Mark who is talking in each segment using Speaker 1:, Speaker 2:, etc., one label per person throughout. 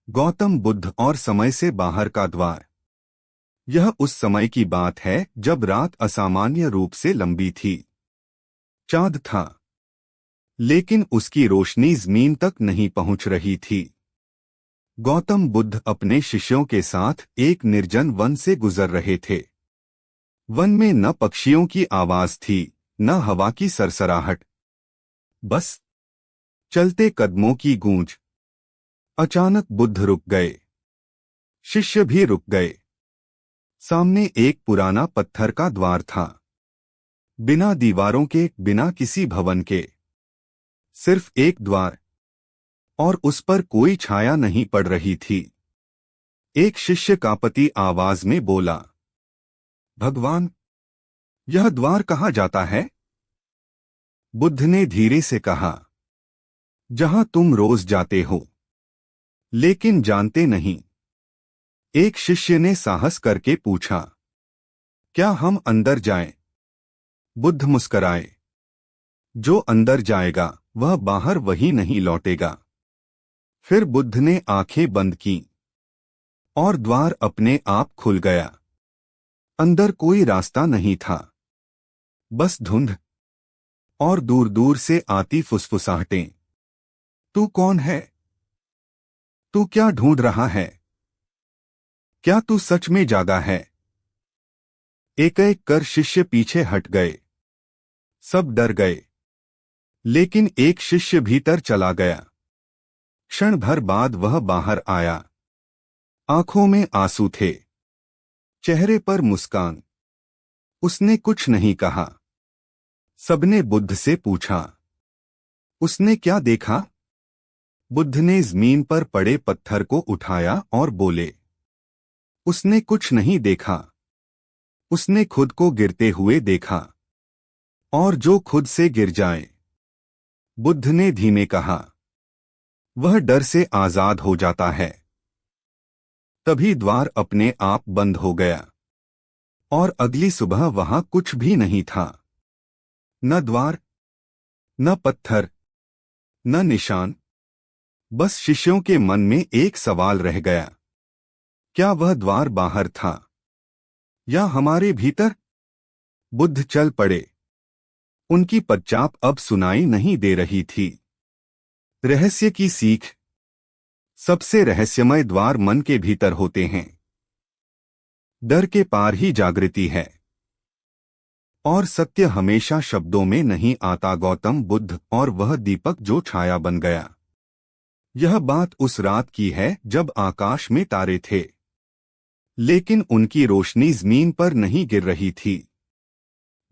Speaker 1: गौतम बुद्ध और समय से बाहर का द्वार। यह उस समय की बात है जब रात असामान्य रूप से लंबी थी। चाँद था, लेकिन उसकी रोशनी जमीन तक नहीं पहुंच रही थी। गौतम बुद्ध अपने शिष्यों के साथ एक निर्जन वन से गुजर रहे थे। वन में न पक्षियों की आवाज थी, न हवा की सरसराहट, बस चलते कदमों की गूंज। अचानक बुद्ध रुक गए। शिष्य भी रुक गए। सामने एक पुराना पत्थर का द्वार था, बिना दीवारों के, बिना किसी भवन के, सिर्फ एक द्वार, और उस पर कोई छाया नहीं पड़ रही थी। एक शिष्य कांपती आवाज में बोला, भगवान, यह द्वार कहाँ जाता है? बुद्ध ने धीरे से कहा, जहां तुम रोज जाते हो, लेकिन जानते नहीं। एक शिष्य ने साहस करके पूछा, क्या हम अंदर जाएं? बुद्ध मुस्कराए, जो अंदर जाएगा वह बाहर वही नहीं लौटेगा। फिर बुद्ध ने आंखें बंद की और द्वार अपने आप खुल गया। अंदर कोई रास्ता नहीं था, बस धुंध और दूर दूर से आती फुसफुसाहटें। तू कौन है? तू क्या ढूंढ रहा है? क्या तू सच में जागा है? एक एक कर शिष्य पीछे हट गए। सब डर गए, लेकिन एक शिष्य भीतर चला गया। क्षण भर बाद वह बाहर आया। आंखों में आंसू थे, चेहरे पर मुस्कान। उसने कुछ नहीं कहा। सबने बुद्ध से पूछा, उसने क्या देखा? बुद्ध ने जमीन पर पड़े पत्थर को उठाया और बोले, उसने कुछ नहीं देखा। उसने खुद को गिरते हुए देखा, और जो खुद से गिर जाए। बुद्ध ने धीमे कहा, वह डर से आजाद हो जाता है। तभी द्वार अपने आप बंद हो गया, और अगली सुबह वहां कुछ भी नहीं था। न द्वार, न पत्थर, न निशान। बस शिष्यों के मन में एक सवाल रह गया, क्या वह द्वार बाहर था या हमारे भीतर? बुद्ध चल पड़े। उनकी पदचाप अब सुनाई नहीं दे रही थी। रहस्य की सीख। सबसे रहस्यमय द्वार मन के भीतर होते हैं। डर के पार ही जागृति है, और सत्य हमेशा शब्दों में नहीं आता। गौतम बुद्ध और वह दीपक जो छाया बन गया। यह बात उस रात की है जब आकाश में तारे थे, लेकिन उनकी रोशनी जमीन पर नहीं गिर रही थी।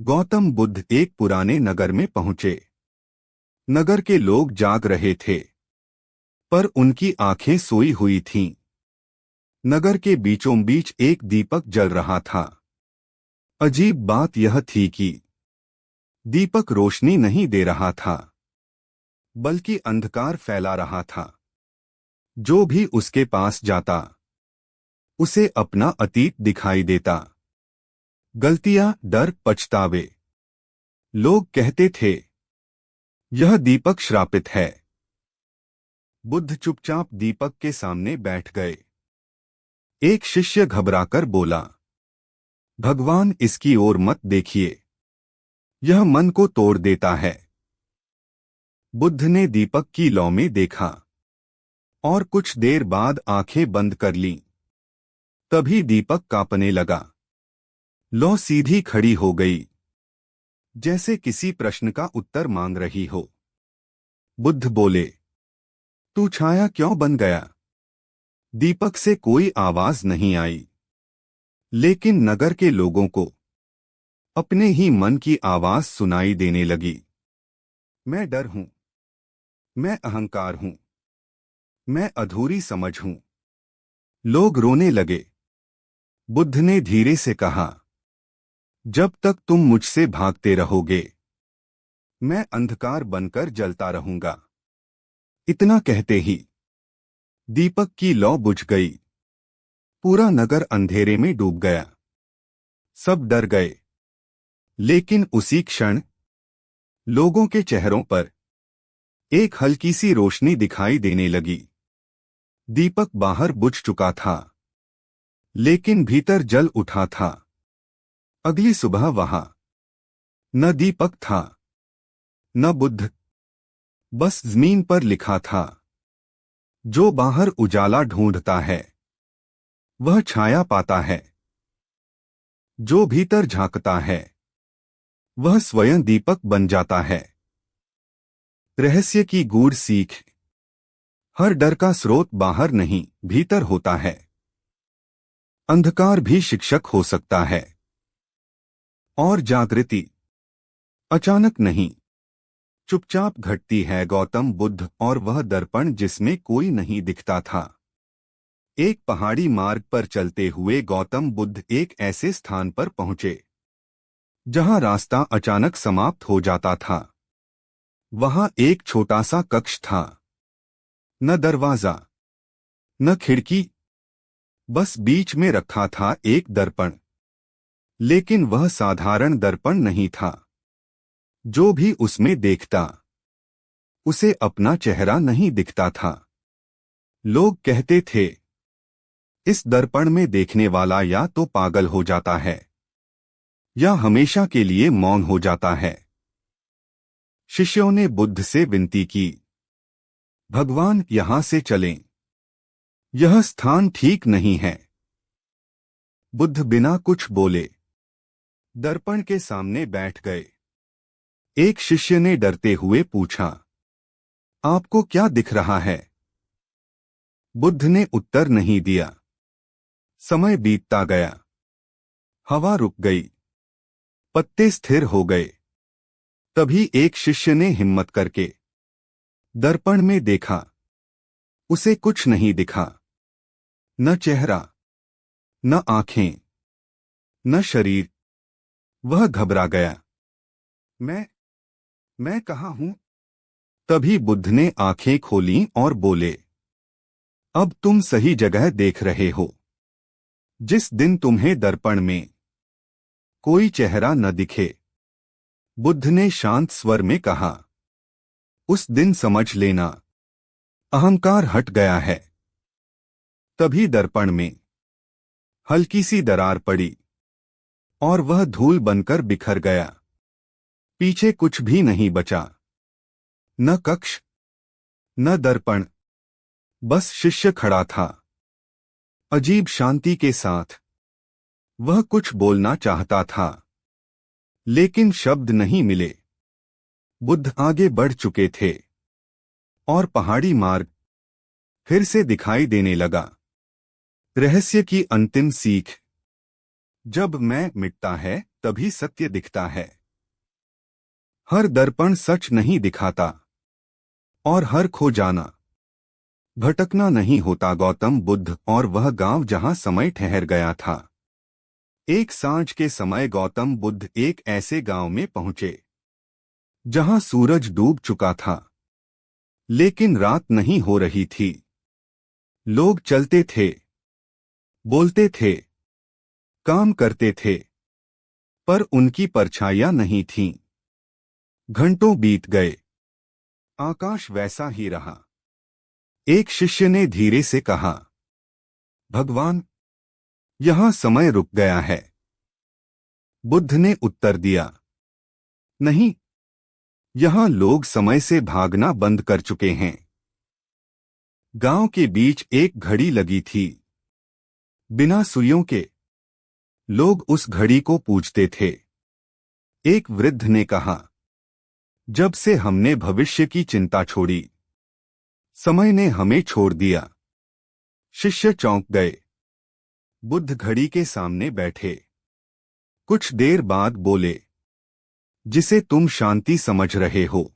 Speaker 1: गौतम बुद्ध एक पुराने नगर में पहुंचे। नगर के लोग जाग रहे थे, पर उनकी आंखें सोई हुई थीं। नगर के बीचों बीच एक दीपक जल रहा था। अजीब बात यह थी कि दीपक रोशनी नहीं दे रहा था, बल्कि अंधकार फैला रहा था। जो भी उसके पास जाता, उसे अपना अतीत दिखाई देता। गलतियां, डर, पछतावे। लोग कहते थे, यह दीपक श्रापित है। बुद्ध चुपचाप दीपक के सामने बैठ गए। एक शिष्य घबराकर बोला, भगवान, इसकी ओर मत देखिए, यह मन को तोड़ देता है। बुद्ध ने दीपक की लौ में देखा, और कुछ देर बाद आंखें बंद कर लीं। तभी दीपक कांपने लगा। लौ सीधी खड़ी हो गई, जैसे किसी प्रश्न का उत्तर मांग रही हो। बुद्ध बोले, तू छाया क्यों बन गया? दीपक से कोई आवाज नहीं आई, लेकिन नगर के लोगों को अपने ही मन की आवाज सुनाई देने लगी। मैं डर हूं, मैं अहंकार हूं, मैं अधूरी समझ हूं। लोग रोने लगे। बुद्ध ने धीरे से कहा, जब तक तुम मुझसे भागते रहोगे, मैं अंधकार बनकर जलता रहूंगा। इतना कहते ही दीपक की लौ बुझ गई। पूरा नगर अंधेरे में डूब गया। सब डर गए, लेकिन उसी क्षण लोगों के चेहरों पर एक हल्की सी रोशनी दिखाई देने लगी। दीपक बाहर बुझ चुका था, लेकिन भीतर जल उठा था। अगली सुबह वहां न दीपक था, न बुद्ध, बस जमीन पर लिखा था, जो बाहर उजाला ढूंढता है वह छाया पाता है, जो भीतर झांकता है वह स्वयं दीपक बन जाता है। रहस्य की गूढ़ सीख। हर डर का स्रोत बाहर नहीं, भीतर होता है। अंधकार भी शिक्षक हो सकता है। और जागृति अचानक नहीं, चुपचाप घटती है। गौतम बुद्ध और वह दर्पण जिसमें कोई नहीं दिखता था। एक पहाड़ी मार्ग पर चलते हुए गौतम बुद्ध एक ऐसे स्थान पर पहुंचे जहां रास्ता अचानक समाप्त हो जाता था। वहां एक छोटा सा कक्ष था, न दरवाजा, न खिड़की, बस बीच में रखा था एक दर्पण। लेकिन वह साधारण दर्पण नहीं था। जो भी उसमें देखता उसे अपना चेहरा नहीं दिखता था। लोग कहते थे, इस दर्पण में देखने वाला या तो पागल हो जाता है या हमेशा के लिए मौन हो जाता है। शिष्यों ने बुद्ध से विनती की, भगवान यहां से चलें, यह स्थान ठीक नहीं है। बुद्ध बिना कुछ बोले दर्पण के सामने बैठ गए। एक शिष्य ने डरते हुए पूछा, आपको क्या दिख रहा है? बुद्ध ने उत्तर नहीं दिया। समय बीतता गया। हवा रुक गई, पत्ते स्थिर हो गए। तभी एक शिष्य ने हिम्मत करके दर्पण में देखा। उसे कुछ नहीं दिखा, न चेहरा, न आंखें, न शरीर। वह घबरा गया। मैं कहाँ हूं? तभी बुद्ध ने आंखें खोलीं और बोले, अब तुम सही जगह देख रहे हो। जिस दिन तुम्हें दर्पण में कोई चेहरा न दिखे, बुद्ध ने शांत स्वर में कहा, उस दिन समझ लेना अहंकार हट गया है। तभी दर्पण में हल्की सी दरार पड़ी और वह धूल बनकर बिखर गया। पीछे कुछ भी नहीं बचा, न कक्ष, न दर्पण, बस शिष्य खड़ा था, अजीब शांति के साथ। वह कुछ बोलना चाहता था, लेकिन शब्द नहीं मिले। बुद्ध आगे बढ़ चुके थे और पहाड़ी मार्ग फिर से दिखाई देने लगा। रहस्य की अंतिम सीख। जब मैं मिटता है तभी सत्य दिखता है। हर दर्पण सच नहीं दिखाता और हर खो जाना, भटकना नहीं होता। गौतम बुद्ध और वह गांव जहां समय ठहर गया था। एक सांझ के समय गौतम बुद्ध एक ऐसे गांव में पहुंचे जहां सूरज डूब चुका था, लेकिन रात नहीं हो रही थी। लोग चलते थे, बोलते थे, काम करते थे, पर उनकी परछाइयां नहीं थीं। घंटों बीत गए, आकाश वैसा ही रहा। एक शिष्य ने धीरे से कहा, भगवान, यहां समय रुक गया है। बुद्ध ने उत्तर दिया, नहीं, यहां लोग समय से भागना बंद कर चुके हैं। गांव के बीच एक घड़ी लगी थी, बिना सुइयों के। लोग उस घड़ी को पूजते थे। एक वृद्ध ने कहा, जब से हमने भविष्य की चिंता छोड़ी, समय ने हमें छोड़ दिया। शिष्य चौंक गए। बुद्ध घड़ी के सामने बैठे। कुछ देर बाद बोले, जिसे तुम शांति समझ रहे हो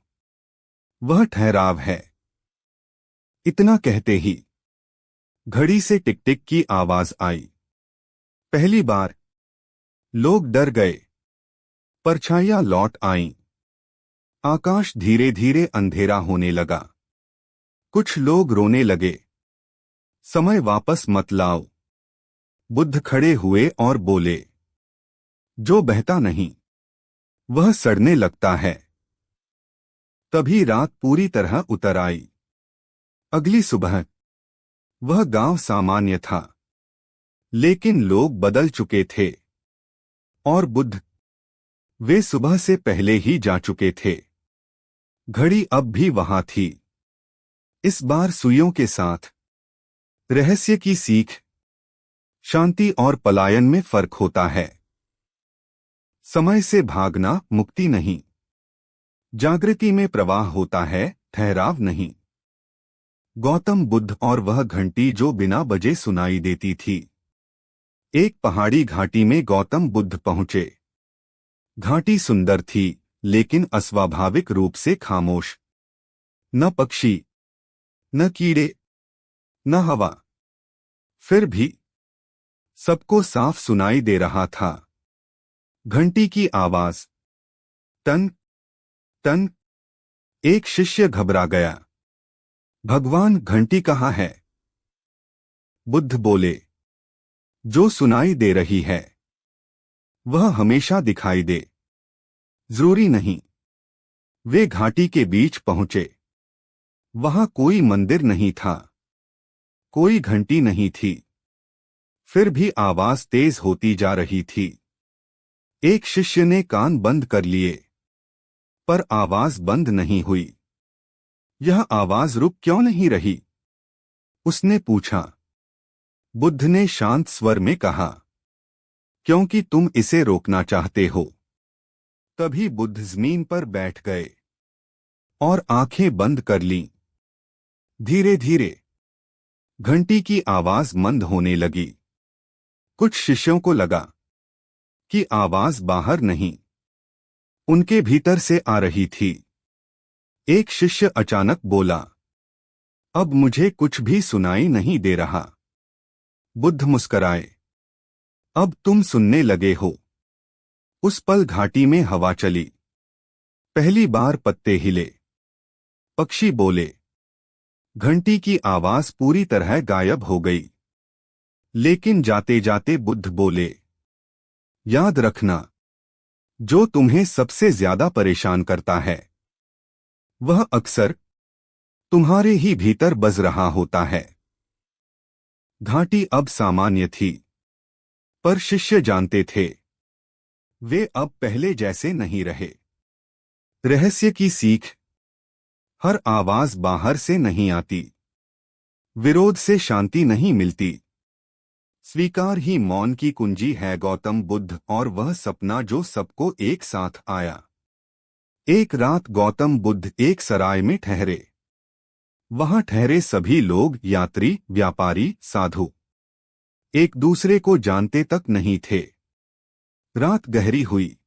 Speaker 1: वह ठहराव है। इतना कहते ही घड़ी से टिक टिक की आवाज आई। पहली बार लोग डर गए। परछाइयां लौट आईं। आकाश धीरे धीरे अंधेरा होने लगा। कुछ लोग रोने लगे, समय वापस मत लाओ। बुद्ध खड़े हुए और बोले, जो बहता नहीं वह सड़ने लगता है। तभी रात पूरी तरह उतर आई। अगली सुबह वह गांव सामान्य था, लेकिन लोग बदल चुके थे। और बुद्ध, वे सुबह से पहले ही जा चुके थे। घड़ी अब भी वहां थी, इस बार सुइयों के साथ। रहस्य की सीख। शांति और पलायन में फर्क होता है। समय से भागना मुक्ति नहीं। जागृति में प्रवाह होता है, ठहराव नहीं। गौतम बुद्ध और वह घंटी जो बिना बजे सुनाई देती थी। एक पहाड़ी घाटी में गौतम बुद्ध पहुंचे। घाटी सुंदर थी, लेकिन अस्वाभाविक रूप से खामोश। न पक्षी, न कीड़े, न हवा। फिर भी सबको साफ सुनाई दे रहा था। घंटी की आवाज, टन टन। एक शिष्य घबरा गया। भगवान, घंटी कहाँ है? बुद्ध बोले, जो सुनाई दे रही है वह हमेशा दिखाई दे, जरूरी नहीं। वे घाटी के बीच पहुंचे। वहां कोई मंदिर नहीं था, कोई घंटी नहीं थी। फिर भी आवाज तेज होती जा रही थी। एक शिष्य ने कान बंद कर लिए, पर आवाज बंद नहीं हुई। यह आवाज रुक क्यों नहीं रही? उसने पूछा। बुद्ध ने शांत स्वर में कहा, क्योंकि तुम इसे रोकना चाहते हो। तभी बुद्ध जमीन पर बैठ गए और आंखें बंद कर लीं। धीरे धीरे घंटी की आवाज मंद होने लगी। कुछ शिष्यों को लगा कि आवाज बाहर नहीं, उनके भीतर से आ रही थी। एक शिष्य अचानक बोला, अब मुझे कुछ भी सुनाई नहीं दे रहा। बुद्ध मुस्कराए, अब तुम सुनने लगे हो। उस पल घाटी में हवा चली। पहली बार पत्ते हिले, पक्षी बोले। घंटी की आवाज पूरी तरह गायब हो गई। लेकिन जाते जाते बुद्ध बोले, याद रखना, जो तुम्हें सबसे ज्यादा परेशान करता है वह अक्सर तुम्हारे ही भीतर बज रहा होता है। घाटी अब सामान्य थी, पर शिष्य जानते थे वे अब पहले जैसे नहीं रहे। रहस्य की सीख। हर आवाज बाहर से नहीं आती। विरोध से शांति नहीं मिलती। स्वीकार ही मौन की कुंजी है। गौतम बुद्ध और वह सपना जो सबको एक साथ आया। एक रात गौतम बुद्ध एक सराय में ठहरे। वहां ठहरे सभी लोग यात्री, व्यापारी, साधु एक दूसरे को जानते तक नहीं थे। रात गहरी हुई,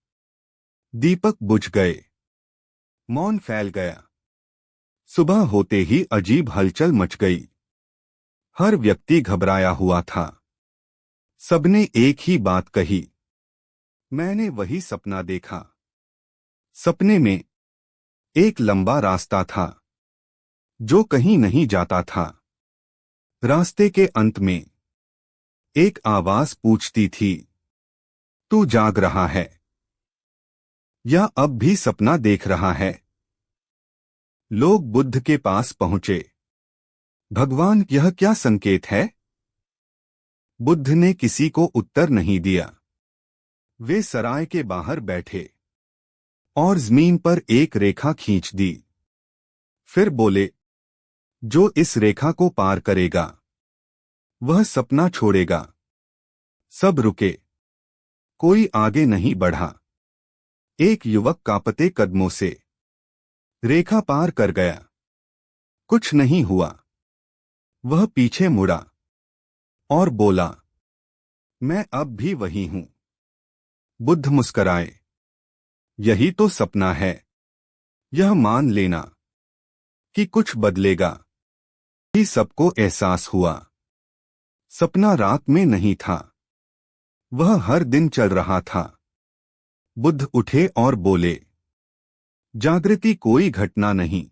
Speaker 1: दीपक बुझ गए, मौन फैल गया। सुबह होते ही अजीब हलचल मच गई। हर व्यक्ति घबराया हुआ था। सबने एक ही बात कही, मैंने वही सपना देखा। सपने में एक लंबा रास्ता था जो कहीं नहीं जाता था। रास्ते के अंत में एक आवाज पूछती थी, तू जाग रहा है या अब भी सपना देख रहा है? लोग बुद्ध के पास पहुंचे। भगवान, यह क्या संकेत है? बुद्ध ने किसी को उत्तर नहीं दिया। वे सराय के बाहर बैठे और जमीन पर एक रेखा खींच दी। फिर बोले, जो इस रेखा को पार करेगा वह सपना छोड़ेगा। सब रुके, कोई आगे नहीं बढ़ा। एक युवक कांपते कदमों से रेखा पार कर गया। कुछ नहीं हुआ। वह पीछे मुड़ा और बोला, मैं अब भी वही हूं। बुद्ध मुस्कराए, यही तो सपना है। यह मान लेना कि कुछ बदलेगा। ही सबको एहसास हुआ। सपना रात में नहीं था, वह हर दिन चल रहा था। बुद्ध उठे और बोले, जागृति कोई घटना नहीं,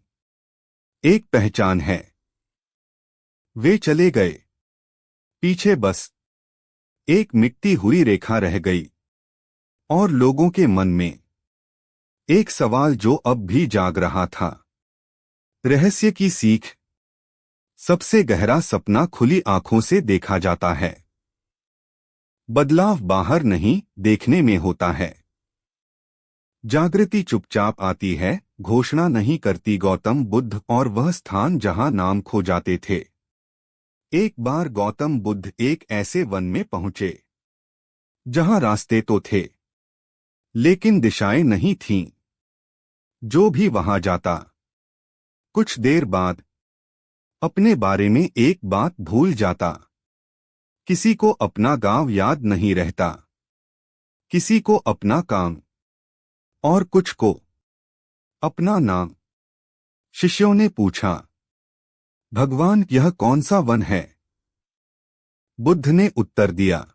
Speaker 1: एक पहचान है। वे चले गए। पीछे बस एक मिटती हुई रेखा रह गई और लोगों के मन में एक सवाल जो अब भी जाग रहा था। रहस्य की सीख। सबसे गहरा सपना खुली आंखों से देखा जाता है। बदलाव बाहर नहीं, देखने में होता है। जागृति चुपचाप आती है, घोषणा नहीं करती। गौतम बुद्ध और वह स्थान जहां नाम खो जाते थे। एक बार गौतम बुद्ध एक ऐसे वन में पहुंचे जहां रास्ते तो थे, लेकिन दिशाएं नहीं थीं। जो भी वहां जाता, कुछ देर बाद अपने बारे में एक बात भूल जाता। किसी को अपना गांव याद नहीं रहता, किसी को अपना काम, और कुछ को अपना नाम। शिष्यों ने पूछा, भगवान, यह कौन सा वन है? बुद्ध ने उत्तर दिया,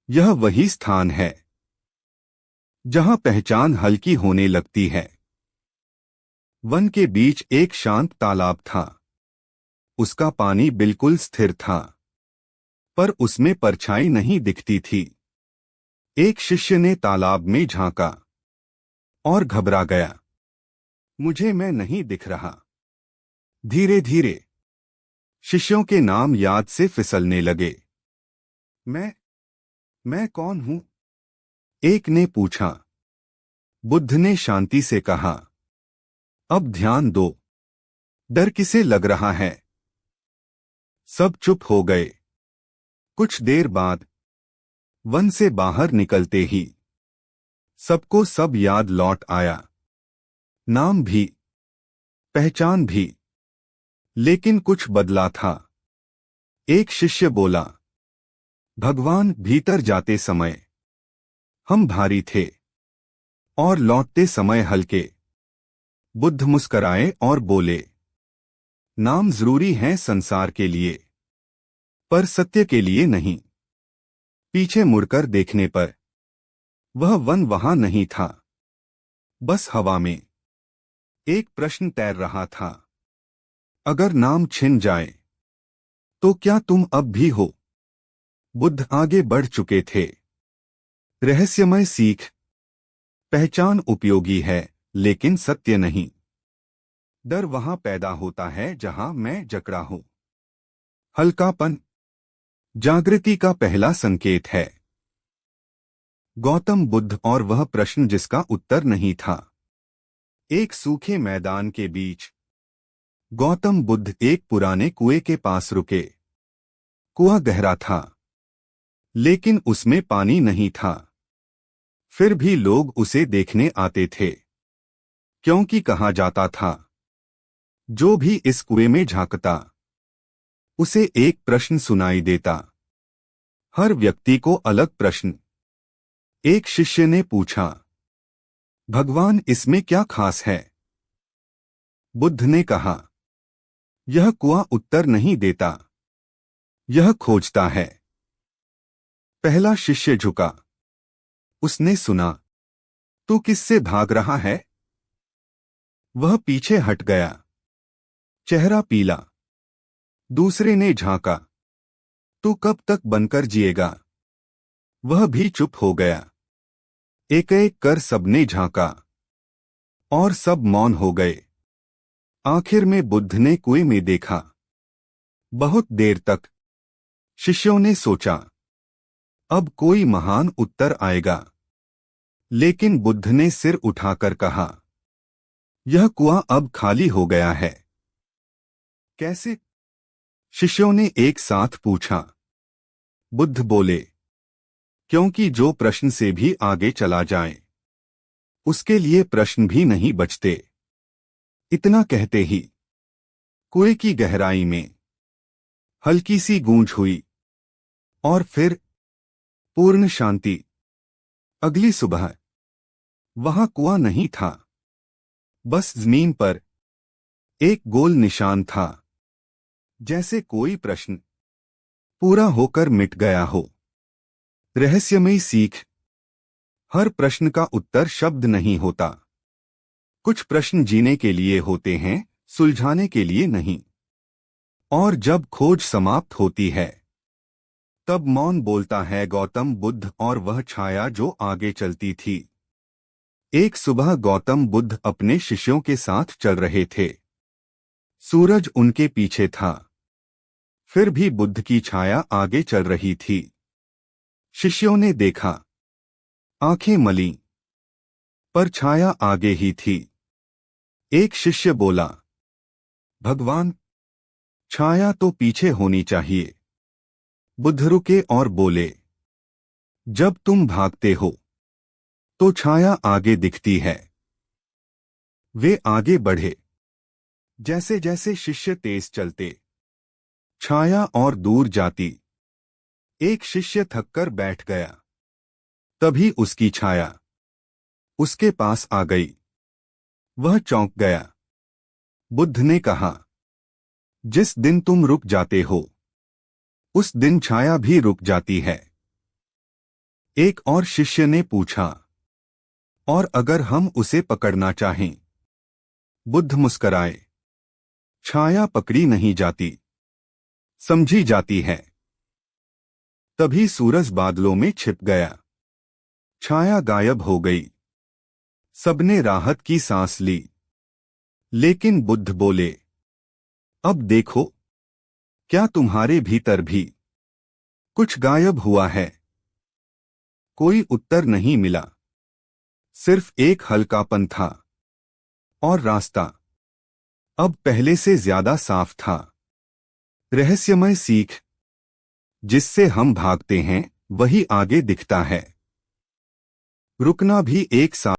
Speaker 1: यह वही स्थान है जहां पहचान हल्की होने लगती है। वन के बीच एक शांत तालाब था। उसका पानी बिल्कुल स्थिर था, पर उसमें परछाई नहीं दिखती थी। एक शिष्य ने तालाब में झांका और घबरा गया। मैं नहीं दिख रहा। धीरे धीरे शिष्यों के नाम याद से फिसलने लगे। मैं कौन हूं? एक ने पूछा। बुद्ध ने शांति से कहा, अब ध्यान दो। डर किसे लग रहा है? सब चुप हो गए। कुछ देर बाद वन से बाहर निकलते ही सबको सब याद लौट आया। नाम भी, पहचान भी। लेकिन कुछ बदला था। एक शिष्य बोला, भगवान, भीतर जाते समय हम भारी थे और लौटते समय हल्के। बुद्ध मुस्कराए और बोले, नाम जरूरी है संसार के लिए, पर सत्य के लिए नहीं। पीछे मुड़कर देखने पर वह वन वहां नहीं था, बस हवा में एक प्रश्न तैर रहा था। अगर नाम छिन जाए तो क्या तुम अब भी हो? बुद्ध आगे बढ़ चुके थे। रहस्यमय सीख, पहचान उपयोगी है, लेकिन सत्य नहीं। डर वहां पैदा होता है जहां मैं जकड़ा हूं। हल्कापन जागृति का पहला संकेत है। गौतम बुद्ध और वह प्रश्न जिसका उत्तर नहीं था। एक सूखे मैदान के बीच गौतम बुद्ध एक पुराने कुएं के पास रुके। कुआं गहरा था, लेकिन उसमें पानी नहीं था। फिर भी लोग उसे देखने आते थे, क्योंकि कहा जाता था, जो भी इस कुएं में झांकता उसे एक प्रश्न सुनाई देता। हर व्यक्ति को अलग प्रश्न। एक शिष्य ने पूछा, भगवान, इसमें क्या खास है? बुद्ध ने कहा, यह कुआं उत्तर नहीं देता, यह खोजता है। पहला शिष्य झुका। उसने सुना, तू किससे भाग रहा है? वह पीछे हट गया, चेहरा पीला। दूसरे ने झांका, तू कब तक बनकर जिएगा? वह भी चुप हो गया। एक एक कर सबने झांका और सब मौन हो गए। आखिर में बुद्ध ने कुएं में देखा। बहुत देर तक शिष्यों ने सोचा, अब कोई महान उत्तर आएगा। लेकिन बुद्ध ने सिर उठाकर कहा, यह कुआं अब खाली हो गया है। कैसे? शिष्यों ने एक साथ पूछा। बुद्ध बोले, क्योंकि जो प्रश्न से भी आगे चला जाए, उसके लिए प्रश्न भी नहीं बचते। इतना कहते ही कुएं की गहराई में हल्की सी गूंज हुई और फिर पूर्ण शांति। अगली सुबह वहां कुआं नहीं था, बस जमीन पर एक गोल निशान था, जैसे कोई प्रश्न पूरा होकर मिट गया हो। रहस्यमयी सीख, हर प्रश्न का उत्तर शब्द नहीं होता। कुछ प्रश्न जीने के लिए होते हैं, सुलझाने के लिए नहीं। और जब खोज समाप्त होती है, तब मौन बोलता है। गौतम बुद्ध और वह छाया जो आगे चलती थी। एक सुबह गौतम बुद्ध अपने शिष्यों के साथ चल रहे थे। सूरज उनके पीछे था। फिर भी बुद्ध की छाया आगे चल रही थी। शिष्यों ने देखा, आंखें मलीं, पर छाया आगे ही थी। एक शिष्य बोला, भगवान, छाया तो पीछे होनी चाहिए। बुद्ध रुके और बोले, जब तुम भागते हो तो छाया आगे दिखती है। वे आगे बढ़े। जैसे जैसे शिष्य तेज चलते, छाया और दूर जाती। एक शिष्य थककर बैठ गया। तभी उसकी छाया उसके पास आ गई। वह चौंक गया। बुद्ध ने कहा, जिस दिन तुम रुक जाते हो उस दिन छाया भी रुक जाती है। एक और शिष्य ने पूछा, और अगर हम उसे पकड़ना चाहें? बुद्ध मुस्कराए, छाया पकड़ी नहीं जाती, समझी जाती है। तभी सूरज बादलों में छिप गया। छाया गायब हो गई। सबने राहत की सांस ली। लेकिन बुद्ध बोले, अब देखो, क्या तुम्हारे भीतर भी कुछ गायब हुआ है? कोई उत्तर नहीं मिला, सिर्फ एक हल्कापन था। और रास्ता अब पहले से ज्यादा साफ था। रहस्यमय सीख, जिससे हम भागते हैं वही आगे दिखता है। रुकना भी एक